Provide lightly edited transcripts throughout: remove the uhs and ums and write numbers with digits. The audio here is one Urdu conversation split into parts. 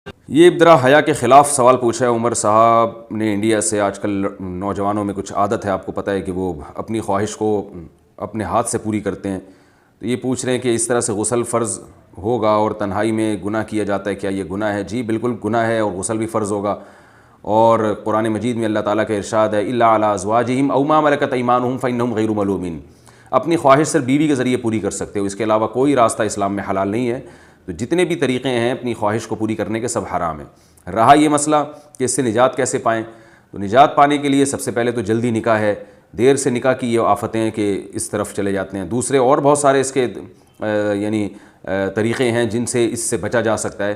یہ ذرا حیا کے خلاف سوال پوچھا ہے عمر صاحب نے انڈیا سے. آج کل نوجوانوں میں کچھ عادت ہے، آپ کو پتہ ہے کہ وہ اپنی خواہش کو اپنے ہاتھ سے پوری کرتے ہیں. تو یہ پوچھ رہے ہیں کہ اس طرح سے غسل فرض ہوگا اور تنہائی میں گناہ کیا جاتا ہے، کیا یہ گناہ ہے؟ جی بالکل گناہ ہے، اور غسل بھی فرض ہوگا. اور قرآن مجید میں اللہ تعالیٰ کا ارشاد ہے الا علی ازواجہم او ما ملکت ایمانہم فانہم غیر ملومین. اپنی خواہش صرف بیوی کے ذریعے پوری کر سکتے ہو، اس کے علاوہ کوئی راستہ اسلام میں حلال نہیں ہے. تو جتنے بھی طریقے ہیں اپنی خواہش کو پوری کرنے کے سب حرام ہیں. رہا یہ مسئلہ کہ اس سے نجات کیسے پائیں، تو نجات پانے کے لیے سب سے پہلے تو جلدی نکاح ہے. دیر سے نکاح کی یہ آفتیں ہیں کہ اس طرف چلے جاتے ہیں. دوسرے اور بہت سارے اس کے طریقے ہیں جن سے اس سے بچا جا سکتا ہے.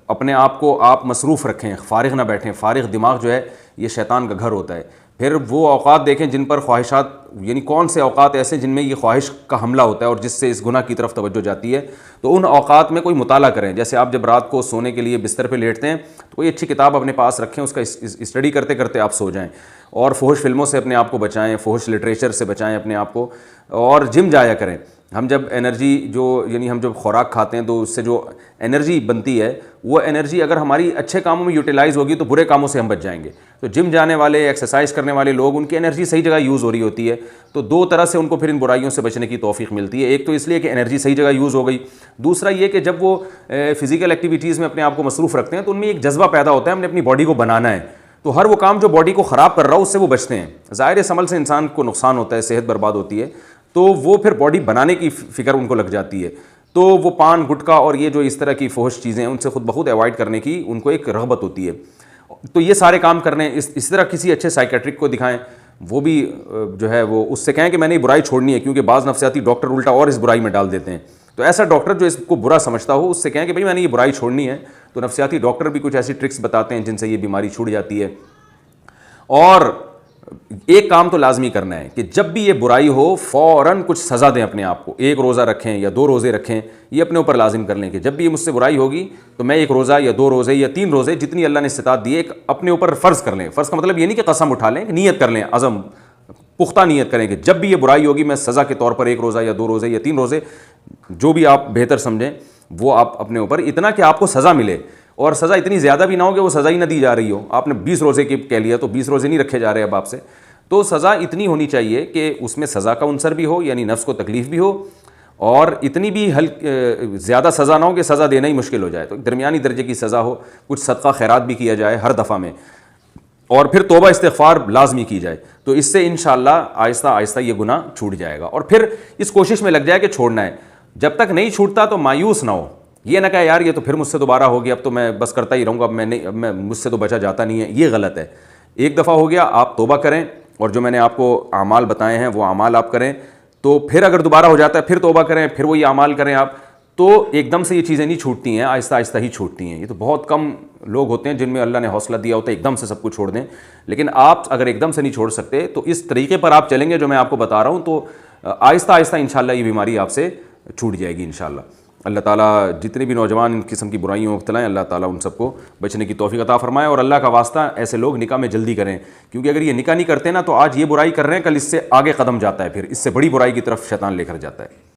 اپنے آپ کو آپ مصروف رکھیں، فارغ نہ بیٹھیں. فارغ دماغ جو ہے یہ شیطان کا گھر ہوتا ہے. پھر وہ اوقات دیکھیں جن پر خواہشات، یعنی کون سے اوقات ایسے جن میں یہ خواہش کا حملہ ہوتا ہے اور جس سے اس گناہ کی طرف توجہ جاتی ہے. تو ان اوقات میں کوئی مطالعہ کریں. جیسے آپ جب رات کو سونے کے لیے بستر پہ لیٹتے ہیں تو کوئی اچھی کتاب اپنے پاس رکھیں، اس کا اسٹڈی کرتے کرتے آپ سو جائیں. اور فحش فلموں سے اپنے آپ کو بچائیں، فحش لٹریچر سے بچائیں اپنے آپ کو. اور جم جایا کریں. ہم جب انرجی ہم جب خوراک کھاتے ہیں تو اس سے جو انرجی بنتی ہے وہ انرجی اگر ہماری اچھے کاموں میں یوٹیلائز ہوگی تو برے کاموں سے ہم بچ جائیں گے. تو جم جانے والے، ایکسرسائز کرنے والے لوگ، ان کی انرجی صحیح جگہ یوز ہو رہی ہوتی ہے. تو دو طرح سے ان کو پھر ان برائیوں سے بچنے کی توفیق ملتی ہے. ایک تو اس لیے کہ انرجی صحیح جگہ یوز ہو گئی. دوسرا یہ کہ جب وہ فزیکل ایکٹیویٹیز میں اپنے آپ کو مصروف رکھتے ہیں تو ان میں ایک جذبہ پیدا ہوتا ہے ہم نے اپنی باڈی کو بنانا ہے. تو ہر وہ کام جو باڈی کو خراب کر رہا ہو اس سے وہ بچتے ہیں. ظاہر اس عمل سے انسان کو نقصان ہوتا ہے، صحت برباد ہوتی ہے. تو وہ پھر باڈی بنانے کی فکر ان کو لگ جاتی ہے. تو وہ پان گٹکا اور یہ جو اس طرح کی فحش چیزیں ہیں ان سے خود بخود ایوائڈ کرنے کی ان کو ایک رغبت ہوتی ہے. تو یہ سارے کام کرنے، اس طرح کسی اچھے سائیکیٹرک کو دکھائیں. وہ بھی جو ہے وہ اس سے کہیں کہ میں نے یہ برائی چھوڑنی ہے، کیونکہ بعض نفسیاتی ڈاکٹر الٹا اور اس برائی میں ڈال دیتے ہیں. تو ایسا ڈاکٹر جو اس کو برا سمجھتا ہو اس سے کہیں کہ بھائی میں نے یہ برائی چھوڑنی ہے. تو نفسیاتی ڈاکٹر بھی کچھ ایسی ٹرکس بتاتے ہیں جن سے یہ بیماری چھوٹ جاتی ہے. اور ایک کام تو لازمی کرنا ہے کہ جب بھی یہ برائی ہو فوراً کچھ سزا دیں اپنے آپ کو. ایک روزہ رکھیں یا 2 روزے رکھیں، یہ اپنے اوپر لازم کر لیں کہ جب بھی یہ مجھ سے برائی ہوگی تو میں 1 روزہ یا 2 روزے یا 3 روزے جتنی اللہ نے استطاعت دی ہے اپنے اوپر فرض کر لیں. فرض کا مطلب یہ نہیں کہ قسم اٹھا لیں، کہ نیت کر لیں، عزم پختہ نیت کریں کہ جب بھی یہ برائی ہوگی میں سزا کے طور پر 1 روزہ یا 2 روزے یا 3 روزے جو بھی آپ بہتر سمجھیں وہ آپ اپنے اوپر، اتنا کہ آپ کو سزا ملے. اور سزا اتنی زیادہ بھی نہ ہو کہ وہ سزا ہی نہ دی جا رہی ہو. آپ نے 20 روزے کی کہہ لیا تو 20 روزے نہیں رکھے جا رہے اب آپ سے. تو سزا اتنی ہونی چاہیے کہ اس میں سزا کا عنصر بھی ہو، یعنی نفس کو تکلیف بھی ہو، اور اتنی بھی زیادہ سزا نہ ہو کہ سزا دینا ہی مشکل ہو جائے. تو درمیانی درجے کی سزا ہو، کچھ صدقہ خیرات بھی کیا جائے ہر دفعہ میں، اور پھر توبہ استغفار لازمی کی جائے. تو اس سے انشاءاللہ آہستہ آہستہ یہ گناہ چھوٹ جائے گا. اور پھر اس کوشش میں لگ جائے کہ چھوڑنا ہے. جب تک نہیں چھوٹتا تو مایوس نہ ہو. یہ نہ کہے یار یہ تو پھر مجھ سے دوبارہ ہو گیا، اب تو میں بس کرتا ہی رہوں گا، اب میں مجھ سے تو بچا جاتا نہیں ہے. یہ غلط ہے. ایک دفعہ ہو گیا آپ توبہ کریں، اور جو میں نے آپ کو اعمال بتائے ہیں وہ اعمال آپ کریں. تو پھر اگر دوبارہ ہو جاتا ہے پھر توبہ کریں، پھر وہی اعمال کریں آپ. تو ایک دم سے یہ چیزیں نہیں چھوٹتی ہیں، آہستہ آہستہ ہی چھوٹتی ہیں. یہ تو بہت کم لوگ ہوتے ہیں جن میں اللہ نے حوصلہ دیا ہوتا ہے ایک دم سے سب کچھ چھوڑ دیں. لیکن آپ اگر ایک دم سے نہیں چھوڑ سکتے تو اس طریقے پر آپ چلیں گے جو میں آپ کو بتا رہا ہوں، تو آہستہ آہستہ انشاءاللہ یہ بیماری آپ سے چھوٹ جائے گی انشاءاللہ. اللہ تعالیٰ جتنے بھی نوجوان ان قسم کی برائیوں میں مبتلا ہیں اللہ تعالیٰ ان سب کو بچنے کی توفیق عطا فرمائے. اور اللہ کا واسطہ ایسے لوگ نکاح میں جلدی کریں، کیونکہ اگر یہ نکاح نہیں کرتے نا تو آج یہ برائی کر رہے ہیں، کل اس سے آگے قدم جاتا ہے، پھر اس سے بڑی برائی کی طرف شیطان لے کر جاتا ہے.